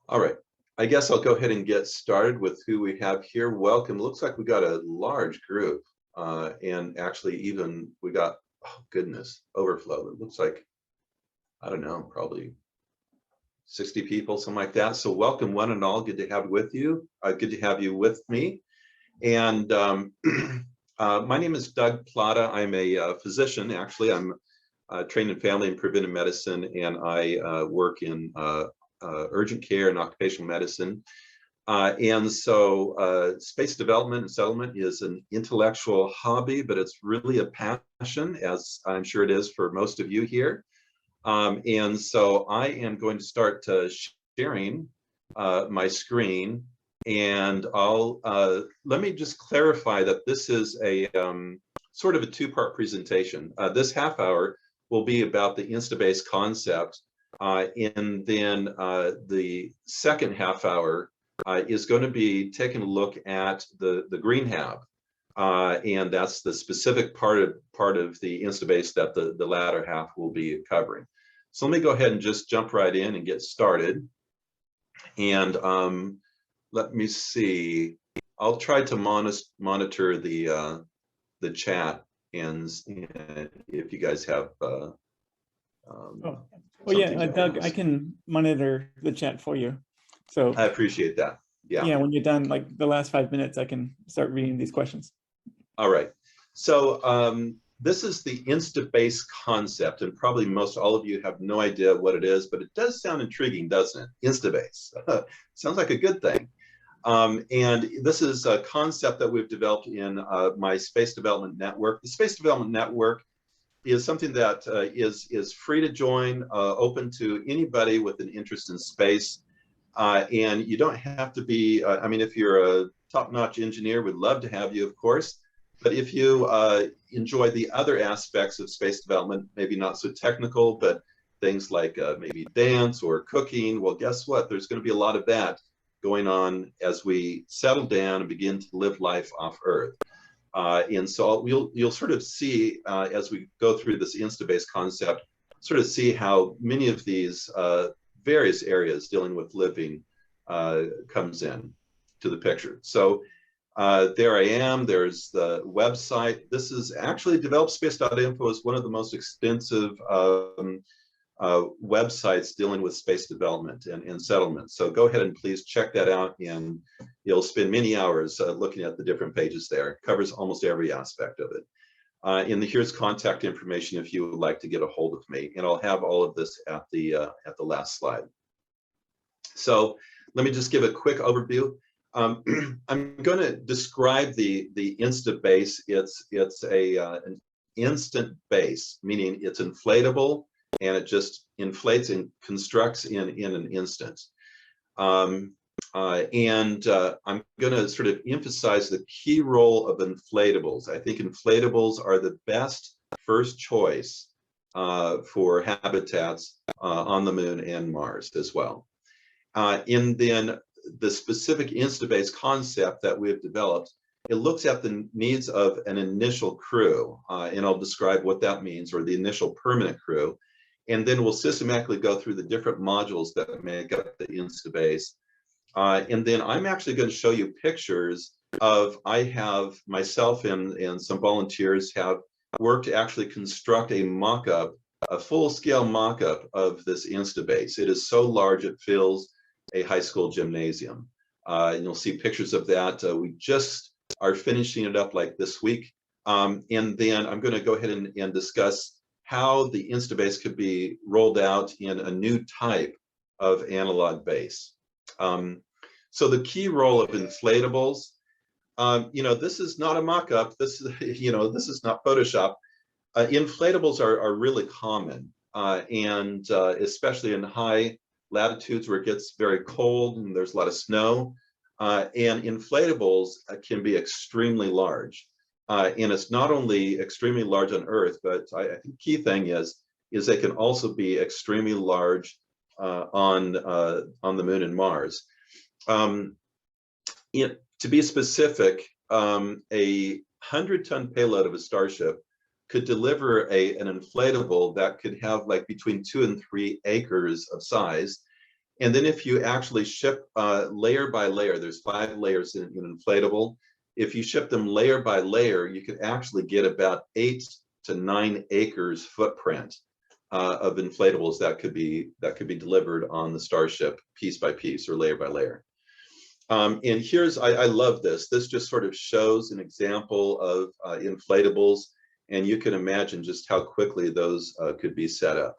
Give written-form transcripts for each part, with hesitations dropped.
All right. I guess I'll go ahead and get started with who we have here. Welcome. Looks like we got a large group, and actually even we got, oh goodness, overflow. It looks like, I don't know, probably 60 people, something like that. So welcome one and all. Good to have with you. Good to have you with me. And my name is Doug Plata. I'm a physician. Actually, I'm trained in family and preventive medicine, and I work in urgent care and occupational medicine. And so space development and settlement is an intellectual hobby, but it's really a passion, as I'm sure it is for most of you here. And so I am going to start sharing my screen, and I'll let me just clarify that this is a sort of a two-part presentation. This half hour will be about the InstaBase concept, and then the second half hour is going to be taking a look at the green hab, and that's the specific part of the InstaBase that the latter half will be covering. So let me go ahead and just jump right in and get started. And let me see. I'll try to monitor the chat, and if you guys have. Well, yeah, Doug, I can monitor the chat for you. So I appreciate that. Yeah, when you're done, like the last 5 minutes, I can start reading these questions. All right. So this is the InstaBase concept, and probably most all of you have no idea what it is, but it does sound intriguing, doesn't it? InstaBase. Sounds like a good thing. And this is a concept that we've developed in my space development network. The space development network is something that is free to join, open to anybody with an interest in space. And you don't have to be, I mean, if you're a top-notch engineer, we'd love to have you, of course. But if you enjoy the other aspects of space development, maybe not so technical, but things like maybe dance or cooking, well, guess what? There's going to be a lot of that going on as we settle down and begin to live life off Earth. And so you'll sort of see, as we go through this InstaBase concept, sort of see how many of these various areas dealing with living comes in to the picture. So there I am. There's the website. This is actually developspace.info is one of the most extensive websites dealing with space development and settlement. So go ahead and please check that out, and you'll spend many hours looking at the different pages there. It covers almost every aspect of it. And here's contact information if you would like to get a hold of me, and I'll have all of this at the last slide. So let me just give a quick overview. I'm going to describe the InstaBase. It's an instant base, meaning it's inflatable, and it just inflates and constructs in an instant. I'm going to sort of emphasize the key role of inflatables. I think inflatables are the best first choice for habitats on the moon and Mars as well. And then the specific InstaBase concept that we've developed, it looks at the needs of an initial crew, and I'll describe what that means, or the initial permanent crew. And then we'll systematically go through the different modules that make up the InstaBase. And then I'm actually going to show you pictures of, I have myself and some volunteers have worked to actually construct a mock-up, a full-scale mock-up of this InstaBase. It is so large it fills a high school gymnasium. And you'll see pictures of that. We just are finishing it up like this week. And then I'm going to go ahead and discuss how the InstaBase could be rolled out in a new type of analog base. So the key role of inflatables, this is not a mock-up. This is, this is not Photoshop. Inflatables are really common, and especially in high latitudes where it gets very cold and there's a lot of snow. And inflatables can be extremely large. And it's not only extremely large on Earth, but I think the key thing is they can also be extremely large on the Moon and Mars. To be specific, a 100-ton payload of a Starship could deliver an inflatable that could have like between 2 and 3 acres of size. And then if you actually ship layer by layer, there's 5 layers in Inflatable. If you ship them layer by layer, you could actually get about 8 to 9 acres footprint of inflatables that could be delivered on the Starship piece by piece or layer by layer. And here's, I love this. This just sort of shows an example of inflatables, and you can imagine just how quickly those could be set up.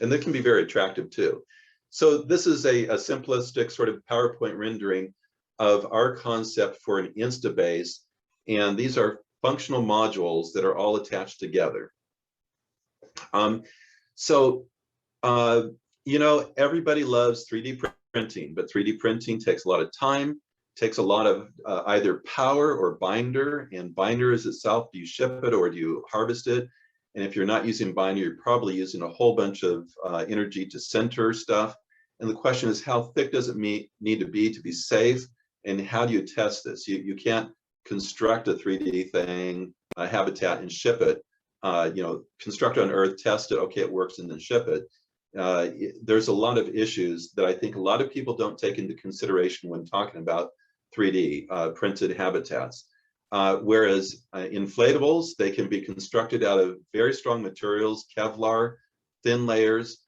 And they can be very attractive too. So this is a simplistic sort of PowerPoint rendering of our concept for an InstaBase. And these are functional modules that are all attached together. You know, everybody loves 3D printing, but 3D printing takes a lot of time, takes a lot of either power or binder. And binder is itself, do you ship it or do you harvest it? And if you're not using binder, you're probably using a whole bunch of energy to center stuff. And the question is, how thick does it need to be safe? And how do you test this? You can't construct a 3D thing, a habitat, and ship it. You know, construct it on Earth, test it, okay, it works, and then ship it. There's a lot of issues that I think a lot of people don't take into consideration when talking about 3D printed habitats. Whereas inflatables, they can be constructed out of very strong materials, Kevlar, thin layers.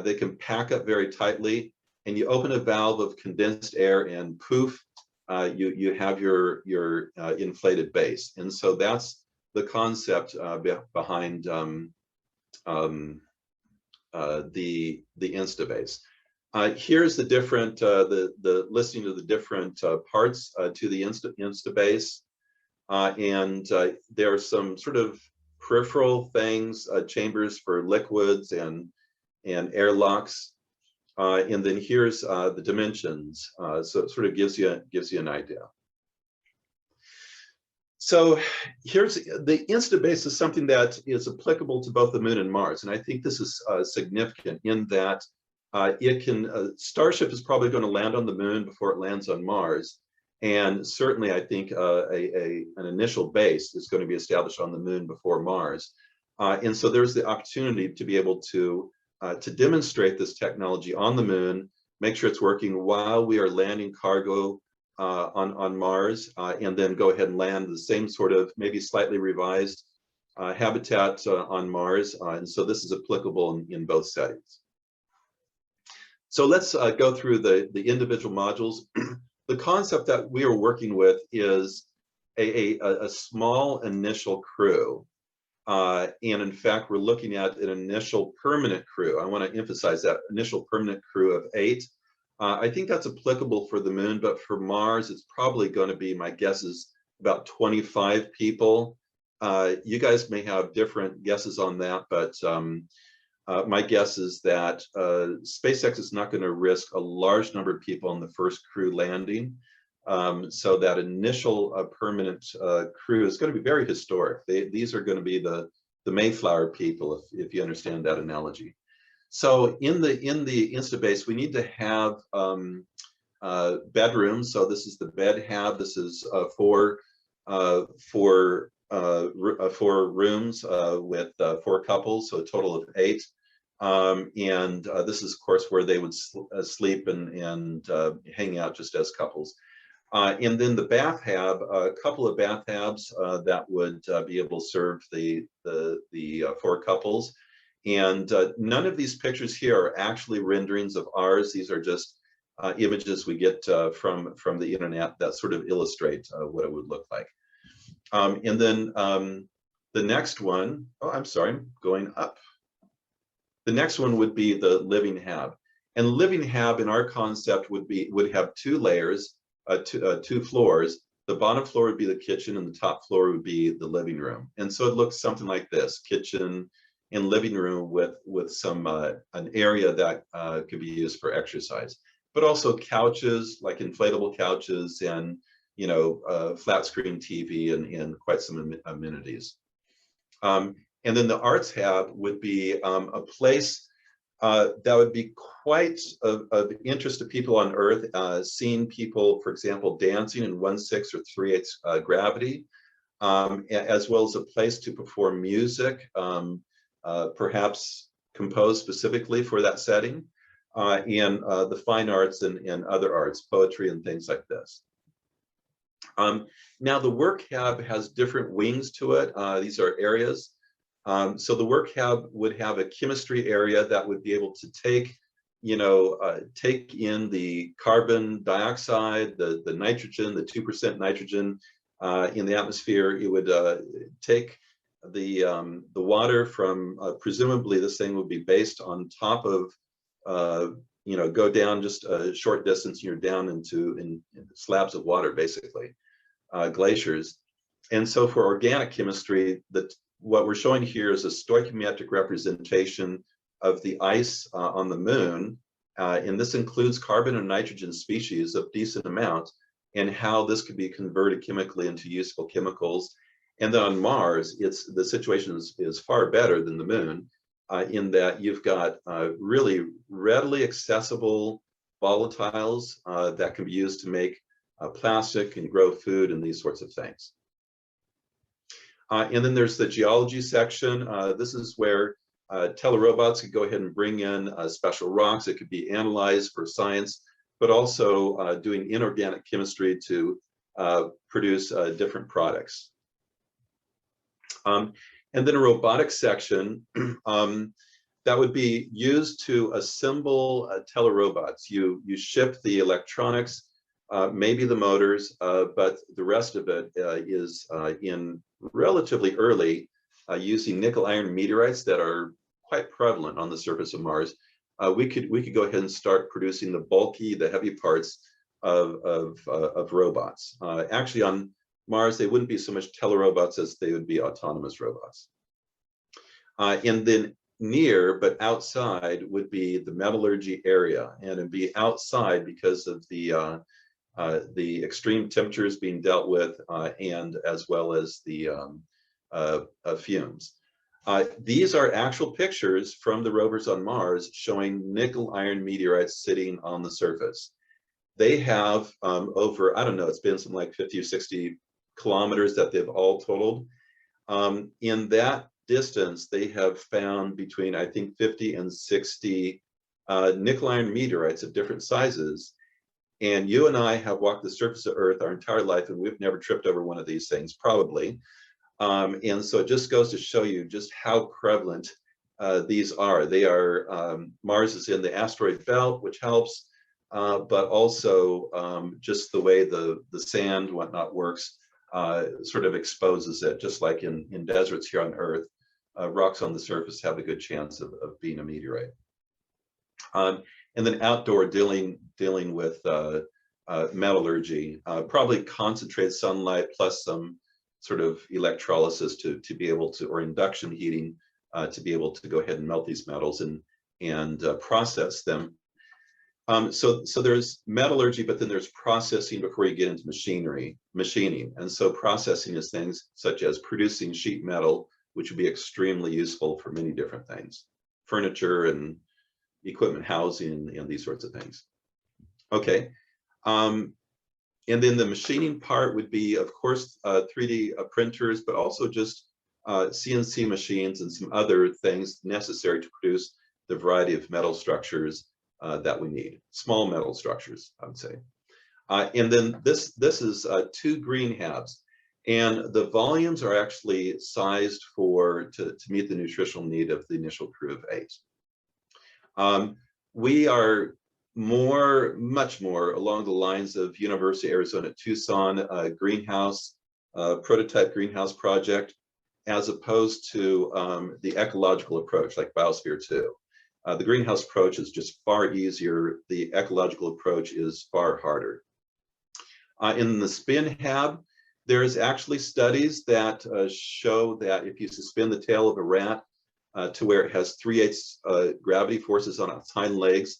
They can pack up very tightly, and you open a valve of condensed air, and poof, you have your inflated base. And so that's the concept behind the InstaBase. Here's the different the listing of the different parts to the InstaBase. And there are some sort of peripheral things, chambers for liquids and airlocks. And then here's the dimensions. So it sort of gives you an idea. So here's the InstaBase is something that is applicable to both the Moon and Mars. And I think this is significant in that it can, Starship is probably going to land on the Moon before it lands on Mars. And certainly, I think an initial base is going to be established on the Moon before Mars. And so there's the opportunity to be able to demonstrate this technology on the Moon, make sure it's working while we are landing cargo on Mars, and then go ahead and land the same sort of maybe slightly revised habitat on Mars. And so this is applicable in both settings. So let's go through the individual modules. The concept that we are working with is a small initial crew. And in fact, we're looking at an initial permanent crew. I want to emphasize that initial permanent crew of 8. I think that's applicable for the Moon, but for Mars, it's probably going to be, my guess is about 25 people. You guys may have different guesses on that, but my guess is that SpaceX is not going to risk a large number of people on the first crew landing. So that initial permanent crew is going to be very historic. These are going to be the Mayflower people, if you understand that analogy. So in the InstaBase, we need to have bedrooms. So this is the bed hab. This is four rooms with 4 couples, so a total of 8. And this is, of course, where they would sleep and hang out just as couples. And then the bath hab, a couple of bath habs that would be able to serve the 4 couples. And none of these pictures here are actually renderings of ours. These are just images we get from the internet that sort of illustrate what it would look like. And then the next one, oh, I'm sorry, I'm going up. The next one would be the living hab. And living hab in our concept would have 2 layers, 2 floors. The bottom floor would be the kitchen and the top floor would be the living room. And so it looks something like this: kitchen and living room with some an area that could be used for exercise, but also couches, like inflatable couches, and flat screen TV and quite some amenities. And then the arts hab would be a place that would be quite of interest to people on Earth, seeing people, for example, dancing in 1/6 or 3/8 gravity, as well as a place to perform music, perhaps composed specifically for that setting. and the fine arts and other arts, poetry and things like this. Now the work hub has different wings to it. These are areas. So the work hub would have a chemistry area that would be able to take, take in the carbon dioxide, the nitrogen, the 2% nitrogen in the atmosphere. It would take the water from, presumably this thing would be based on top of, go down just a short distance, and you're down in slabs of water, basically, glaciers. And so for organic chemistry, what we're showing here is a stoichiometric representation of the ice on the moon. And this includes carbon and nitrogen species of decent amount, and how this could be converted chemically into useful chemicals. And then on Mars, the situation is far better than the moon, in that you've got really readily accessible volatiles that can be used to make plastic and grow food and these sorts of things. And then there's the geology section. This is where telerobots could go ahead and bring in special rocks that could be analyzed for science, but also doing inorganic chemistry to produce different products. And then a robotics section that would be used to assemble telerobots. You ship the electronics, maybe the motors, but the rest of it is in relatively early, using nickel iron meteorites that are quite prevalent on the surface of Mars. We could go ahead and start producing the heavy parts of robots. Actually, on Mars, they wouldn't be so much telerobots as they would be autonomous robots. And then near, but outside, would be the metallurgy area, and it'd be outside because of the extreme temperatures being dealt with, and as well as the fumes. These are actual pictures from the rovers on Mars showing nickel iron meteorites sitting on the surface. They have over, I don't know, it's been something like 50 or 60 kilometers that they've all totaled. In that distance, they have found between, I think, 50 and 60 nickel iron meteorites of different sizes. And you and I have walked the surface of Earth our entire life, and we've never tripped over one of these things, probably. And so it just goes to show you just how prevalent these are. They are, Mars is in the asteroid belt, which helps, but also just the way the sand, whatnot works, sort of exposes it, just like in deserts here on Earth. Rocks on the surface have a good chance of being a meteorite. And then outdoor dealing with metallurgy, probably concentrated sunlight plus some sort of electrolysis to be able to, or induction heating, to be able to go ahead and melt these metals and process them. So there's metallurgy, but then there's processing before you get into machining. And so processing is things such as producing sheet metal, which would be extremely useful for many different things, furniture and equipment housing and these sorts of things. Okay. And then the machining part would be, of course, 3D printers, but also just CNC machines and some other things necessary to produce the variety of metal structures that we need, small metal structures, I would say. And then this is 2 green halves, and the volumes are actually sized to meet the nutritional need of the initial crew of 8. We are much more along the lines of University of Arizona at Tucson greenhouse, prototype greenhouse project, as opposed to the ecological approach like Biosphere 2. The greenhouse approach is just far easier. The ecological approach is far harder. In the spin hab, there's actually studies that show that if you suspend the tail of a rat to where it has 3/8 gravity forces on its hind legs,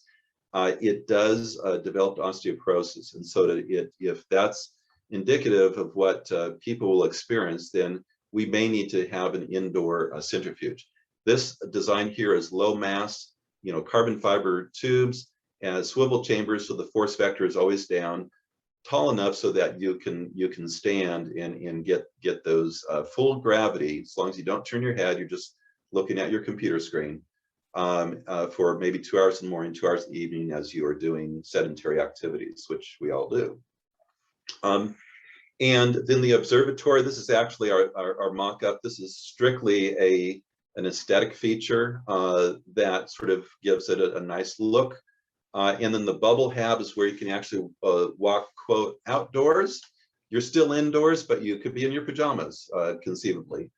it does develop osteoporosis. And so if that's indicative of what people will experience, then we may need to have an indoor centrifuge. This design here is low mass, carbon fiber tubes and swivel chambers, so the force vector is always down, tall enough so that you can stand and get those full gravity. As long as you don't turn your head, you're just looking at your computer screen. for maybe 2 hours in the morning, 2 hours in the evening as you are doing sedentary activities, which we all do. And then the observatory, this is actually our mock-up. This is strictly an aesthetic feature that sort of gives it a nice look. And then the bubble hab is where you can actually walk, quote, outdoors. You're still indoors, but you could be in your pajamas, conceivably,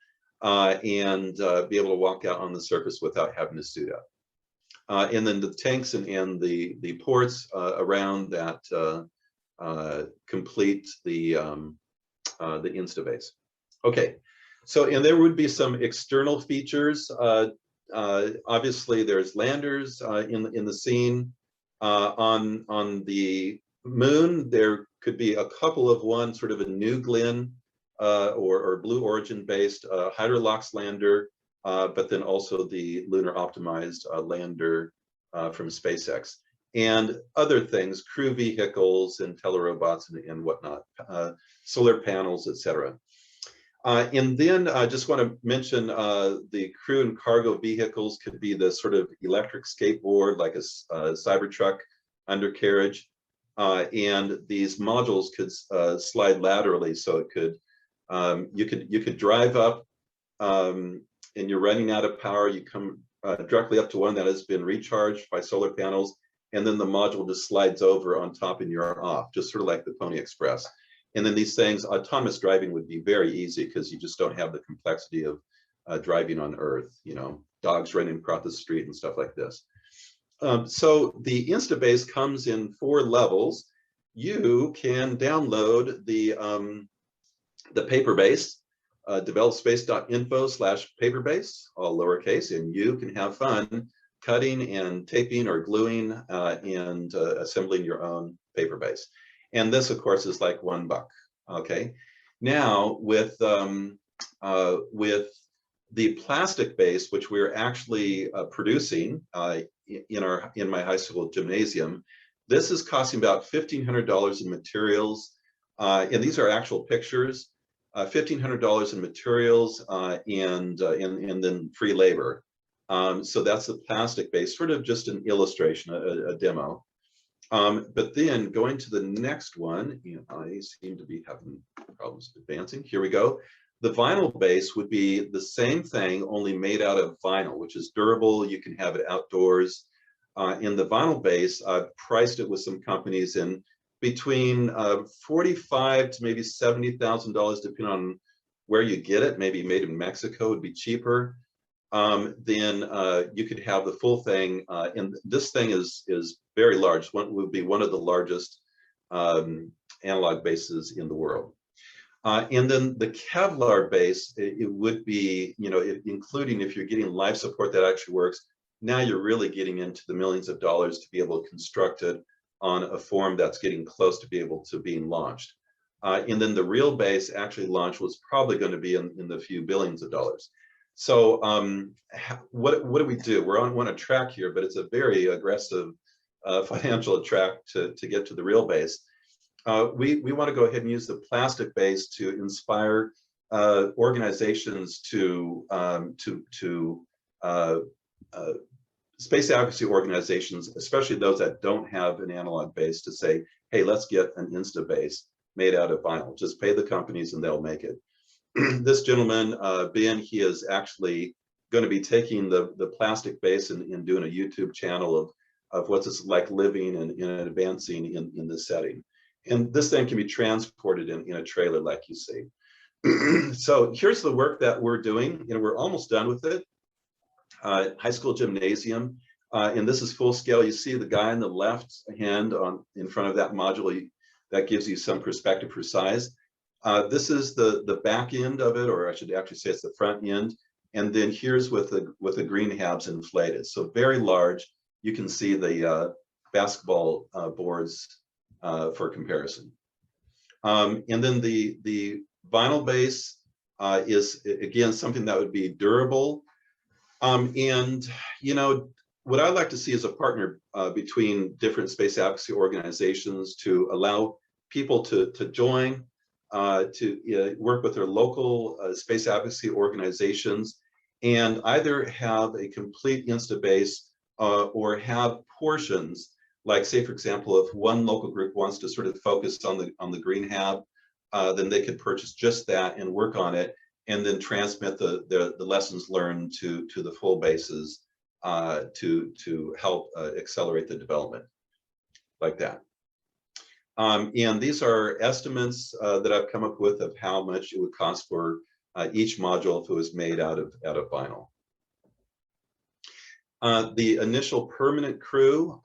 and be able to walk out on the surface without having to suit up. And then the tanks and the ports around that complete the InstaBase. Okay, so and there would be some external features. Obviously, there's landers in the scene. On the moon, there could be a couple of one sort of a New Glenn or Blue Origin based Hydrolox lander, but then also the lunar optimized lander from SpaceX. And other things, crew vehicles and telerobots and whatnot, solar panels, etc. And then I just want to mention the crew and cargo vehicles could be the sort of electric skateboard, like a Cybertruck undercarriage. And these modules could slide laterally, so it could you could drive up and you're running out of power. You come directly up to one that has been recharged by solar panels, and then the module just slides over on top and you're off, just sort of like the Pony Express. And then these things, autonomous driving would be very easy because you just don't have the complexity of driving on Earth, you know, dogs running across the street and stuff like this. So the InstaBase comes in 4 levels. You can download the paper base, developspace.info/paperbase, all lowercase, and you can have fun cutting and taping or gluing and assembling your own paper base. And this, of course, is like $1. Okay. Now with the plastic base, which we're actually producing in my high school gymnasium, this is costing about $1,500 in materials, and these are actual pictures. $1,500 in materials and then free labor. So that's the plastic base, sort of just an illustration, a demo. But then going to the next one, I seem to be having problems advancing. Here we go. The vinyl base would be the same thing, only made out of vinyl, which is durable. You can have it outdoors. In the vinyl base, I've priced it with some companies in between $45,000 to maybe $70,000, depending on where you get it. Maybe made in Mexico would be cheaper. Then you could have the full thing, and this thing is very large. One would be one of the largest analog bases in the world. And then the Kevlar base, it would be, including if you're getting life support that actually works. Now you're really getting into the millions of dollars to be able to construct it on a form that's getting close to be able to being launched. And then the real base actually launched was probably going to be in the few billions of dollars. So what do we do? We're on a track here, but it's a very aggressive financial track to get to the real base. We want to go ahead and use the plastic base to inspire organizations to space advocacy organizations, especially those that don't have an analog base, to say, hey, let's get an InstaBase made out of vinyl. Just pay the companies and they'll make it. This gentleman, Ben, he is actually going to be taking the plastic base and doing a YouTube channel of what's it's like living and advancing in this setting. And this thing can be transported in a trailer like you see. So here's the work that we're doing, and we're almost done with it. High school gymnasium, and this is full scale. You see the guy on the left hand in front of that module, that gives you some perspective for size. This is the back end of it, or I should actually say it's the front end. And then here's with the green halves inflated. So very large. You can see the basketball boards for comparison. And then the vinyl base is, again, something that would be durable. And, what I'd like to see is a partner between different space advocacy organizations to allow people to join, to work with their local space advocacy organizations, and either have a complete InstaBase or have portions, like say, for example, if one local group wants to sort of focus on the green hab, then they could purchase just that and work on it, and then transmit the lessons learned to the full bases to help accelerate the development, like that. And these are estimates that I've come up with of how much it would cost for each module if it was made out of vinyl. The initial permanent crew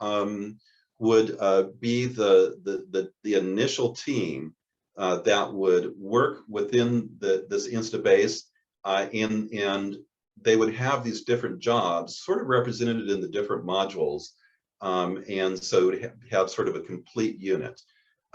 would be the initial team that would work within this InstaBase, and they would have these different jobs sort of represented in the different modules, and so it would have sort of a complete unit.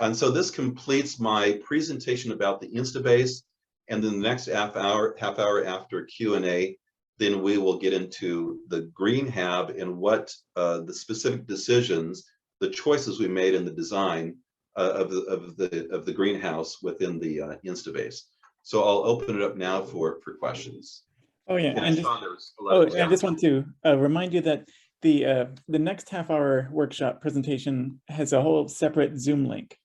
And so this completes my presentation about the InstaBase, and then the next half hour after Q&A, then we will get into the green hab and what the specific decisions, the choices we made in the design of the greenhouse within the InstaBase. So I'll open it up now for questions. Oh yeah, and I just want to remind you that the next half-hour workshop presentation has a whole separate Zoom link.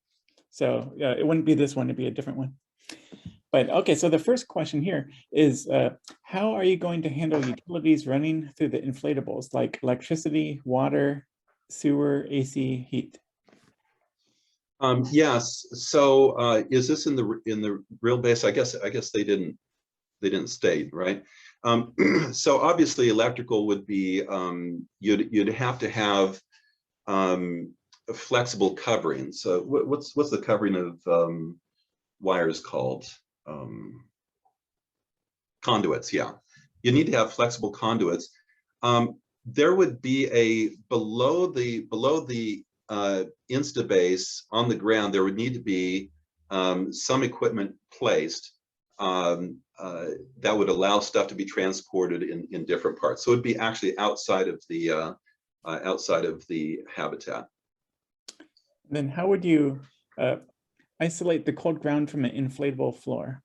So it wouldn't be this one, it'd be a different one. But okay, so the first question here is, how are you going to handle utilities running through the inflatables, like electricity, water, sewer, AC, heat? Yes. So is this in the real base? I guess they didn't state, right? So obviously electrical would be you'd have to have a flexible covering. So what's the covering of wires called? Conduits. Yeah, you need to have flexible conduits. There would be a below the InstaBase on the ground, there would need to be some equipment placed that would allow stuff to be transported in different parts. So it'd be actually outside of the habitat. Then how would you isolate the cold ground from an inflatable floor?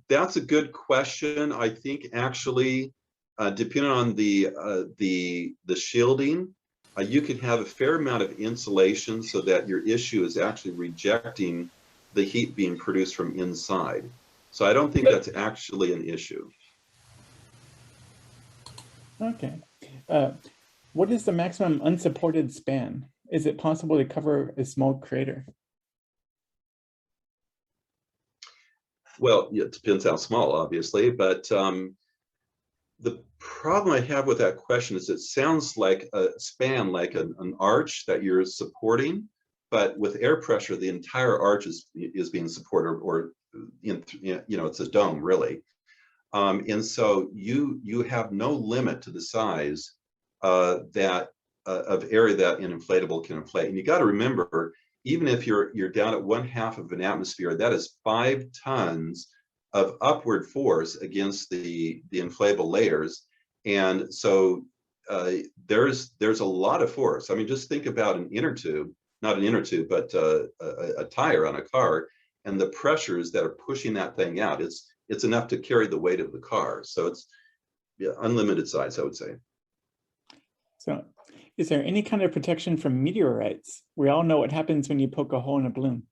That's a good question. I think actually, depending on the shielding, you can have a fair amount of insulation so that your issue is actually rejecting the heat being produced from inside. So I don't think that's actually an issue. Okay. What is the maximum unsupported span? Is it possible to cover a small crater? Well, it depends how small, obviously, but the problem I have with that question is it sounds like a span, like an arch that you're supporting, but with air pressure, the entire arch is being supported, or it's a dome, really. And so you have no limit to the size of area that an inflatable can inflate. And you got to remember, even if you're down at 1/2 of an atmosphere, that is 5 tons of upward force against the inflatable layers. And so there's a lot of force. I mean, just think about an inner tube, not an inner tube, but a tire on a car, and the pressures that are pushing that thing out. It's enough to carry the weight of the car. So it's unlimited size, I would say. So is there any kind of protection from meteorites? We all know what happens when you poke a hole in a balloon.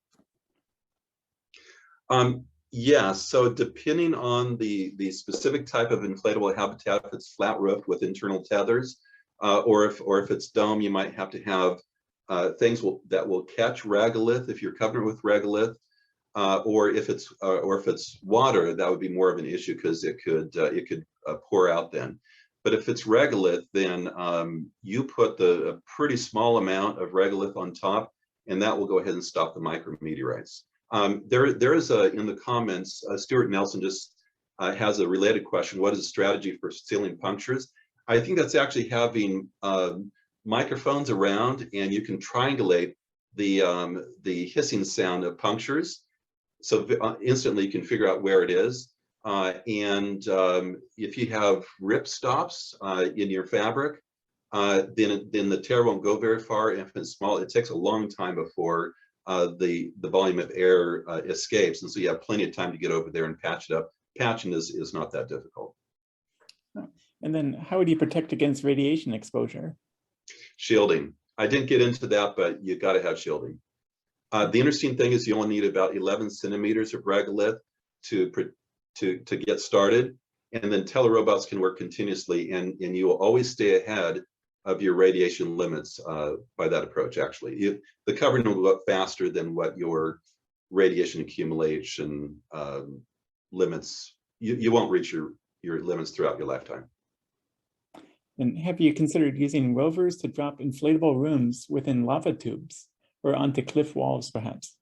Yeah, so depending on the specific type of inflatable habitat, if it's flat roofed with internal tethers, or if it's dome, you might have to have things that will catch regolith if you're covered with regolith, or if it's water, that would be more of an issue because it could pour out then. But if it's regolith, then you put a pretty small amount of regolith on top, and that will go ahead and stop the micrometeorites. There is in the comments, Stuart Nelson just has a related question. What is the strategy for sealing punctures? I think that's actually having microphones around, and you can triangulate the hissing sound of punctures. So instantly you can figure out where it is. And if you have rip stops in your fabric, then the tear won't go very far. If it's small, it takes a long time before the volume of air escapes, and so you have plenty of time to get over there and patch it up patching is not that difficult. And then how would you protect against radiation exposure? Shielding. I didn't get into that, but you got to have shielding. The interesting thing is you only need about 11 centimeters of regolith to get started, and then telerobots can work continuously, and you will always stay ahead of your radiation limits by that approach. Actually, the covering will go up faster than what your radiation accumulation limits. You won't reach your limits throughout your lifetime. And have you considered using rovers to drop inflatable rooms within lava tubes or onto cliff walls, perhaps?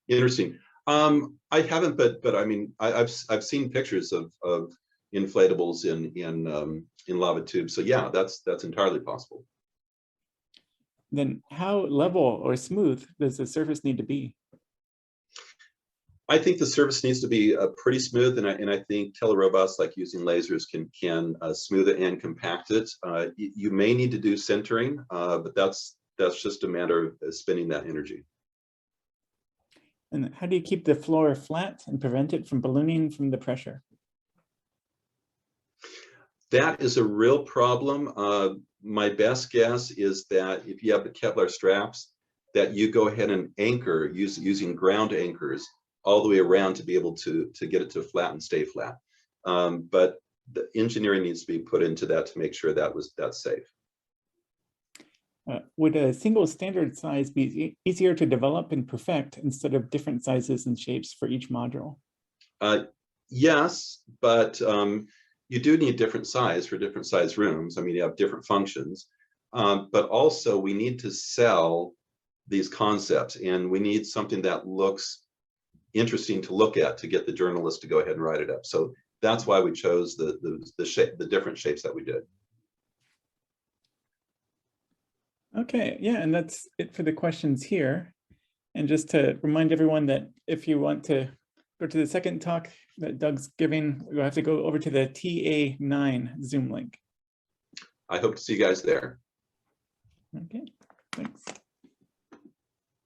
Interesting. I haven't, but I mean, I've seen pictures of inflatables in lava tubes. So yeah, that's entirely possible. Then how level or smooth does the surface need to be? I think the surface needs to be pretty smooth, and I think telerobots, like using lasers, can smooth it and compact it. You may need to do sintering, but that's just a matter of spending that energy. And how do you keep the floor flat and prevent it from ballooning from the pressure? That is a real problem. My best guess is that if you have the Kevlar straps, that you go ahead and anchor using ground anchors all the way around to be able to get it to flat and stay flat. But the engineering needs to be put into that to make sure that's safe. Would a single standard size be easier to develop and perfect instead of different sizes and shapes for each module? Yes, but you do need different size for different size rooms. I mean, you have different functions, but also we need to sell these concepts, and we need something that looks interesting to look at to get the journalists to go ahead and write it up. So that's why we chose the different shapes that we did. Okay, yeah, and that's it for the questions here. And just to remind everyone that if you want to go to the second talk that Doug's giving, you'll have to go over to the TA9 Zoom link. I hope to see you guys there. Okay.